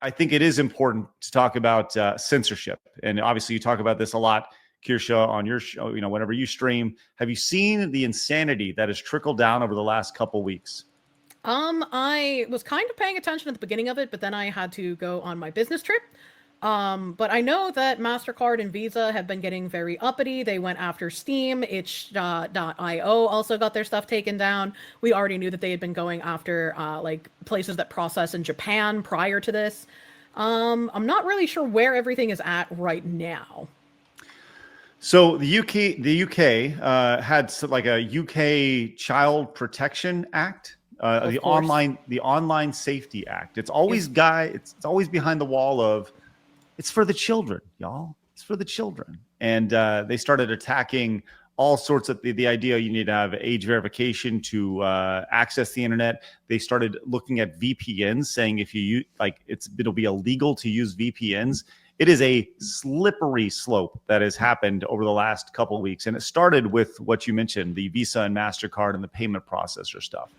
I think it is important to talk about censorship. And obviously you talk about this a lot, Kirsche, on your show, whenever you stream. Have you seen the insanity that has trickled down over the last couple weeks? I was kind of paying attention at the beginning of it, but then I had to go on my business trip. But I know that MasterCard and Visa have been getting very uppity. They went after Steam. Itch.io also got their stuff taken down. We already knew that they had been going after like places that process in Japan prior to this. I'm not really sure where everything is at right now. So the UK had like a UK Child Protection Act, the Online Safety Act. It's always it's always behind the wall of it's for the children, y'all. It's for the children, and they started attacking all sorts of the idea you need to have age verification to access the internet. They started looking at VPNs, saying if you it'll be illegal to use VPNs. It is a slippery slope that has happened over the last couple of weeks. And it started with what you mentioned, the Visa and MasterCard and the payment processor stuff.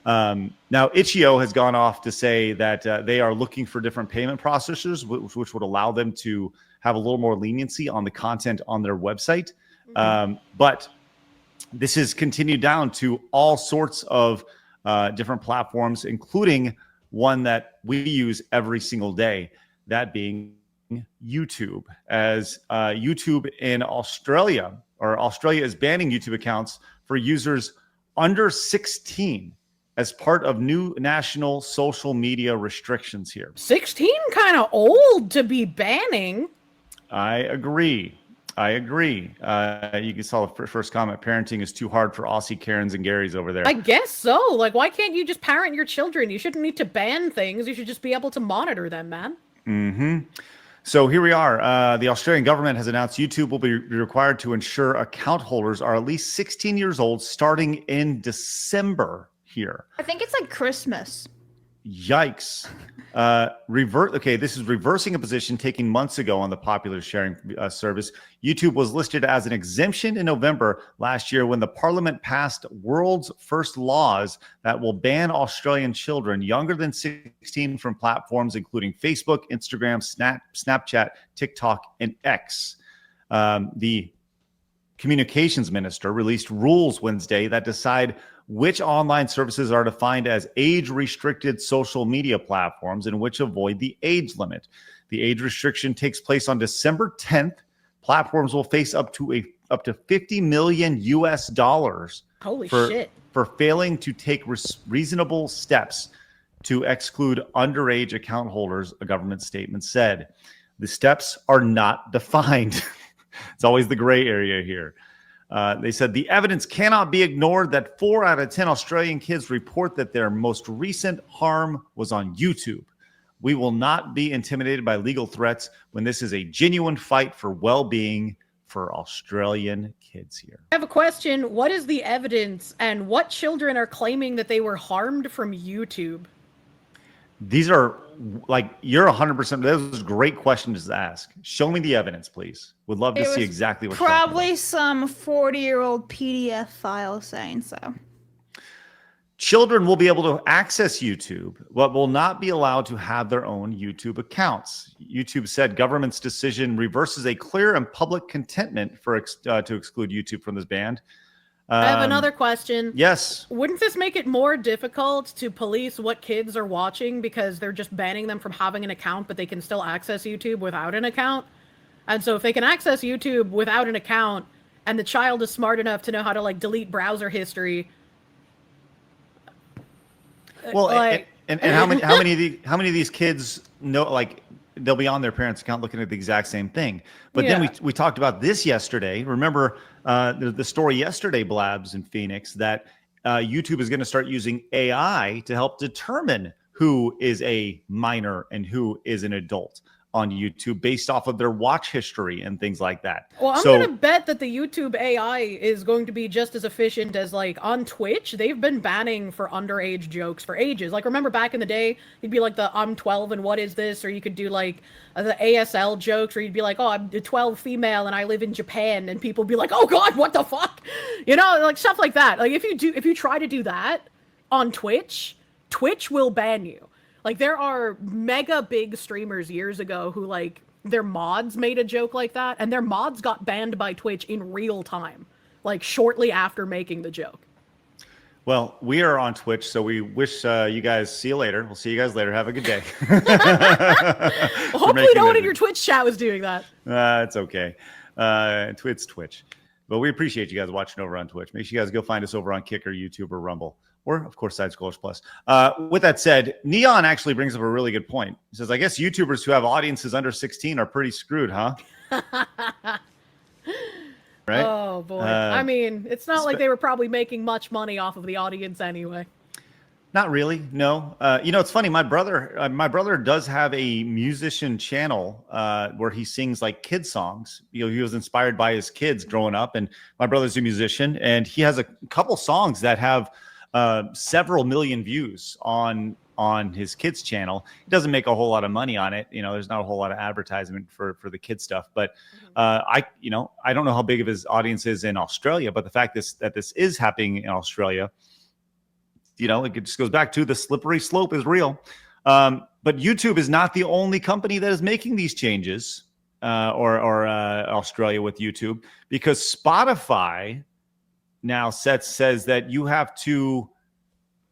Now, Itch.io has gone off to say that they are looking for different payment processors, which would allow them to have a little more leniency on the content on their website. But this has continued down to all sorts of different platforms, including one that we use every single day, that being YouTube, as YouTube in Australia is banning YouTube accounts for users under 16 as part of new national social media restrictions here. 16 kind of old to be banning. I agree. You can saw the first comment, parenting is too hard for Aussie Karens and Garys over there. I guess so. Like, why can't you just parent your children? You shouldn't need to ban things. You should just be able to monitor them, man. Mm-hmm. So here we are. The Australian government has announced YouTube will be required to ensure account holders are at least 16 years old starting in December here. I think it's like Christmas. Yikes. This is reversing a position taken months ago on the popular sharing service. YouTube was listed as an exemption in November last year when the parliament passed world's first laws that will ban Australian children younger than 16 from platforms including Facebook, Instagram, Snapchat, TikTok, and X. The communications minister released rules Wednesday that decide which online services are defined as age-restricted social media platforms and which avoid the age limit. The age restriction takes place on December 10th. Platforms will face up to $50 million for failing to take reasonable steps to exclude underage account holders, a government statement said. The steps are not defined. It's always the gray area here. They said the evidence cannot be ignored that 4 out of 10 Australian kids report that their most recent harm was on YouTube. We will not be intimidated by legal threats when this is a genuine fight for well-being for Australian kids here. I have a question. What is the evidence and what children are claiming that they were harmed from YouTube? These are you're 100%. Those are great questions to ask. Show me the evidence, please. Would love to see exactly what. Probably some 40-year-old PDF file saying so. Children will be able to access YouTube, but will not be allowed to have their own YouTube accounts. YouTube said government's decision reverses a clear and public contentment to exclude YouTube from this ban. I have another question. Yes. Wouldn't this make it more difficult to police what kids are watching because they're just banning them from having an account, but they can still access YouTube without an account? And so if they can access YouTube without an account and the child is smart enough to know how to delete browser history. Well, and how many of these kids know, they'll be on their parents' account looking at the exact same thing. But then we talked about this yesterday. Remember the story yesterday, Blabs in Phoenix, that YouTube is going to start using AI to help determine who is a minor and who is an adult on YouTube based off of their watch history and things like that. Well, I'm going to bet that the YouTube AI is going to be just as efficient as on Twitch. They've been banning for underage jokes for ages. Remember back in the day, you'd be like I'm 12 and what is this? Or you could do the ASL jokes where you'd be like, oh, I'm a 12 female and I live in Japan. And people be like, oh God, what the fuck? Stuff like that. If you try to do that on Twitch, Twitch will ban you. Like there are mega big streamers years ago who like their mods made a joke like that, and their mods got banned by Twitch in real time, like shortly after making the joke. Well, we are on Twitch, so we wish you guys see you later. We'll see you guys later. Have a good day. Hopefully no one in your Twitch chat was doing that. It's okay. It's Twitch. But we appreciate you guys watching over on Twitch. Make sure you guys go find us over on Kicker, YouTube, or Rumble. Or, of course, Side Scrollers Plus. With that said, Neon actually brings up a really good point. He says, I guess YouTubers who have audiences under 16 are pretty screwed, huh? Right? Oh, boy. I mean, it's not like they were probably making much money off of the audience anyway. Not really, no. You know, it's funny. My brother does have a musician channel where he sings like kid songs. You know, he was inspired by his kids growing up, and my brother's a musician, and he has a couple songs that have several million views on his kids channel. He doesn't make a whole lot of money on it. You know, there's not a whole lot of advertisement for the kid stuff, but I don't know how big of his audience is in Australia, but the fact that this is happening in Australia, you know, it just goes back to the slippery slope is real. But YouTube is not the only company that is making these changes, or Australia with YouTube, because Spotify now says that you have to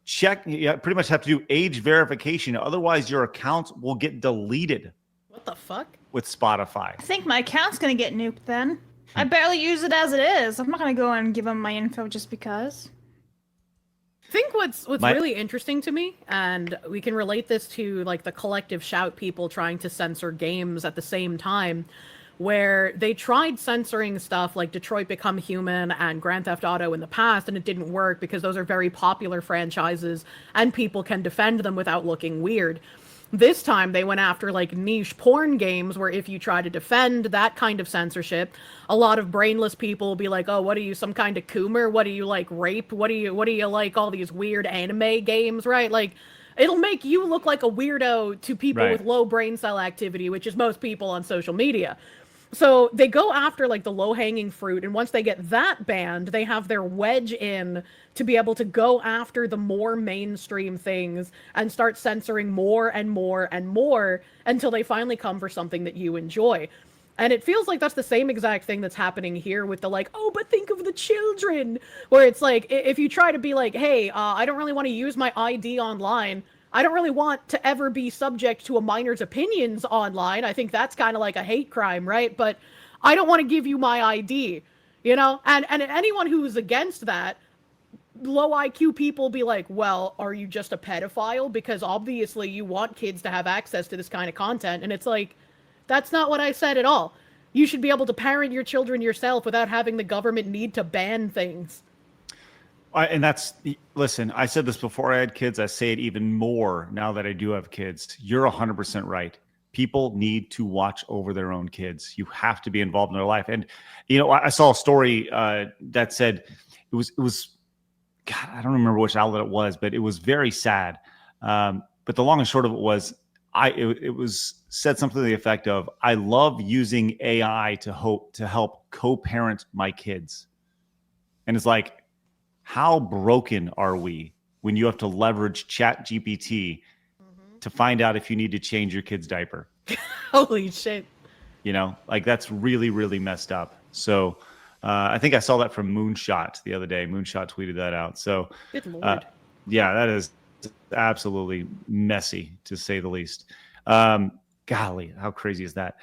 pretty much have to do age verification. Otherwise, your account will get deleted. What the fuck? With Spotify. I think my account's gonna get nuked then. I barely use it as it is. I'm not gonna go and give them my info just because. I think what's really interesting to me, and we can relate this to like the collective shout people trying to censor games at the same time, where they tried censoring stuff like Detroit Become Human and Grand Theft Auto in the past, and it didn't work because those are very popular franchises and people can defend them without looking weird. This time they went after like niche porn games where if you try to defend that kind of censorship, a lot of brainless people will be like, oh, what are you, some kind of coomer? What do you like, rape? What do you like, all these weird anime games, right? Like, it'll make you look like a weirdo to people with low brain cell activity, which is most people on social media. So they go after like the low-hanging fruit, and once they get that banned, they have their wedge in to be able to go after the more mainstream things and start censoring more and more and more until they finally come for something that you enjoy. And it feels like that's the same exact thing that's happening here with the like, oh, but think of the children, where it's like, if you try to be like, hey, I don't really want to use my ID online, I don't really want to ever be subject to a minor's opinions online. I think that's kind of like a hate crime, right? But I don't want to give you my ID, you know? And anyone who's against that, low IQ people be like, well, are you just a pedophile? Because obviously you want kids to have access to this kind of content. And it's like, that's not what I said at all. You should be able to parent your children yourself without having the government need to ban things. And listen, I said this before I had kids. I say it even more now that I do have kids. You're 100% right. People need to watch over their own kids. You have to be involved in their life. And, you know, I saw a story that said it was, God, I don't remember which outlet it was, but it was very sad. But the long and short of it was, it was said something to the effect of, I love using AI to help co-parent my kids. And it's like, how broken are we when you have to leverage Chat GPT to find out if you need to change your kid's diaper? Holy shit. You know, like that's really, really messed up. So I think I saw that from Moonshot the other day. Moonshot tweeted that out. So good Lord. Yeah, that is absolutely messy to say the least. Golly, how crazy is that?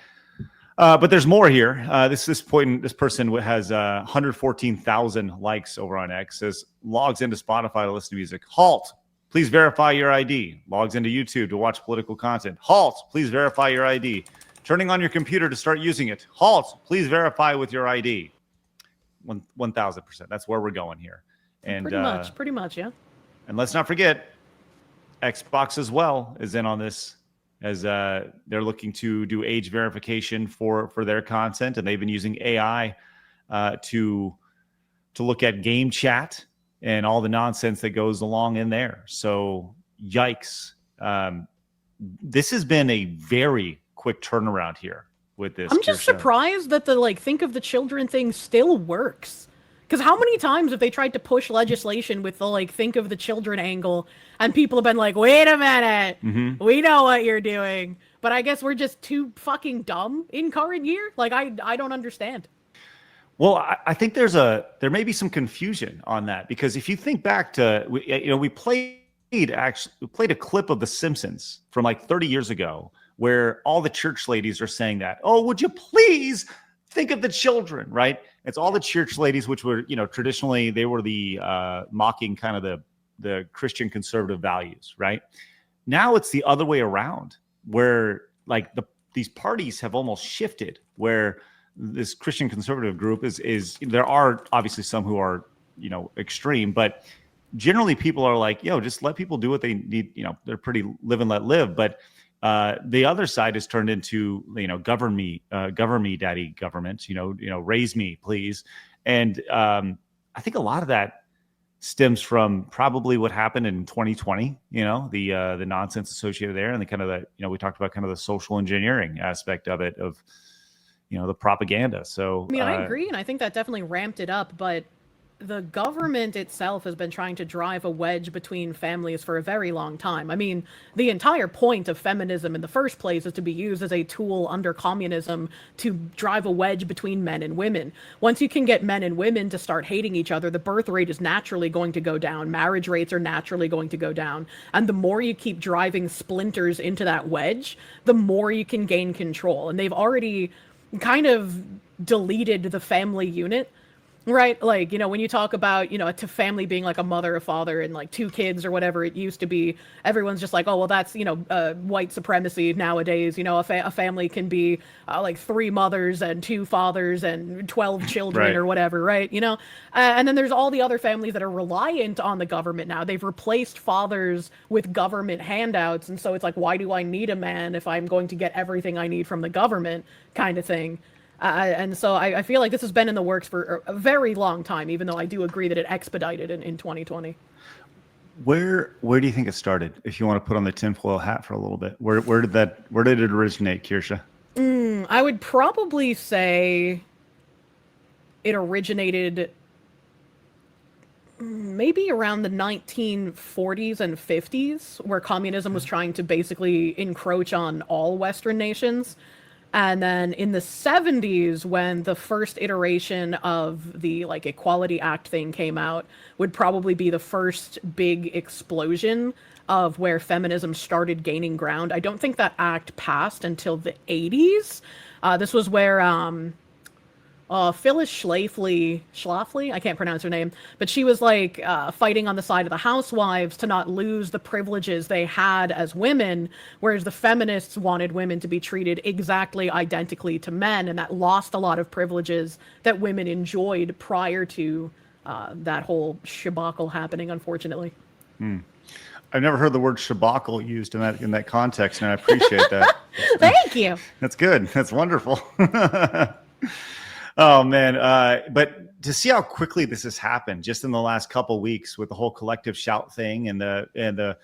But there's more here. This person has 114,000 likes over on X. Says logs into Spotify to listen to music. Halt. Please verify your ID. Logs into YouTube to watch political content. Halt. Please verify your ID. Turning on your computer to start using it. Halt. Please verify with your ID. 1,000%. That's where we're going here. And pretty much, yeah. And let's not forget, Xbox as well is in on this, as they're looking to do age verification for their content, and they've been using AI to look at game chat and all the nonsense that goes along in there. So, yikes! This has been a very quick turnaround here with this. I'm just surprised that the like think of the children thing still works. Because how many times have they tried to push legislation with the like think of the children angle, and people have been like, "Wait a minute, we know what you're doing." But I guess we're just too fucking dumb in current year. Like I don't understand. Well, I think there may be some confusion on that, because if you think back to we played a clip of The Simpsons from like 30 years ago where all the church ladies are saying that, "Oh, would you please think of the children," right? It's all the church ladies, which were, traditionally they were the mocking kind of the Christian conservative values, right? Now it's the other way around, where like these parties have almost shifted, where this Christian conservative group is there are obviously some who are, extreme, but generally people are like, yo, just let people do what they need. They're pretty live and let live. But the other side has turned into, govern me, daddy government, raise me, please. And I think a lot of that stems from probably what happened in 2020, the nonsense associated there, and the kind of we talked about kind of the social engineering aspect of it, of, the propaganda. So I mean, I agree, and I think that definitely ramped it up, but the government itself has been trying to drive a wedge between families for a very long time. I mean, the entire point of feminism in the first place is to be used as a tool under communism to drive a wedge between men and women. Once you can get men and women to start hating each other, the birth rate is naturally going to go down, marriage rates are naturally going to go down, and the more you keep driving splinters into that wedge, the more you can gain control. And they've already kind of deleted the family unit. Right, like, when you talk about, to family being like a mother, a father, and like 2 kids or whatever it used to be, everyone's just like, oh, well, that's, white supremacy nowadays. A family can be like 3 mothers and 2 fathers and 12 children Right. or whatever, right? And then there's all the other families that are reliant on the government now. They've replaced fathers with government handouts. And so it's like, why do I need a man if I'm going to get everything I need from the government, kind of thing. And so I feel like this has been in the works for a very long time, even though I do agree that it expedited in 2020. Where do you think it started? If you want to put on the tinfoil hat for a little bit, where did it originate, Kirsche? I would probably say it originated maybe around the 1940s and 50s, where communism was trying to basically encroach on all Western nations. And then in the 70s, when the first iteration of the like Equality Act thing came out, would probably be the first big explosion of where feminism started gaining ground. I don't think that act passed until the 80s. This was where Phyllis Schlafly, I can't pronounce her name, but she was like fighting on the side of the housewives to not lose the privileges they had as women, whereas the feminists wanted women to be treated exactly identically to men, and that lost a lot of privileges that women enjoyed prior to that whole shabacle happening, unfortunately. I've never heard the word shabacle used in that context, and I appreciate that. Thank you. That's good. That's wonderful. Oh man, but to see how quickly this has happened just in the last couple of weeks with the whole collective shout thing and the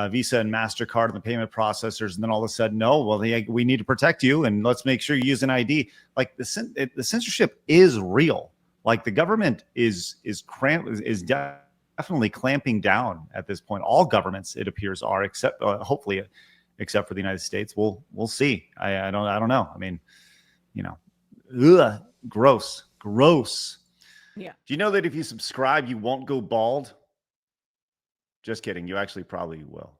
Visa and MasterCard and the payment processors, and then all of a sudden, no, well, we need to protect you and let's make sure you use an ID. Like the censorship is real. Like the government is definitely clamping down at this point. All governments, it appears, are, except hopefully, except for the United States. We'll see. I don't know. I mean, ugh. Gross. Yeah. Do you know that if you subscribe, you won't go bald? Just kidding. You actually probably will.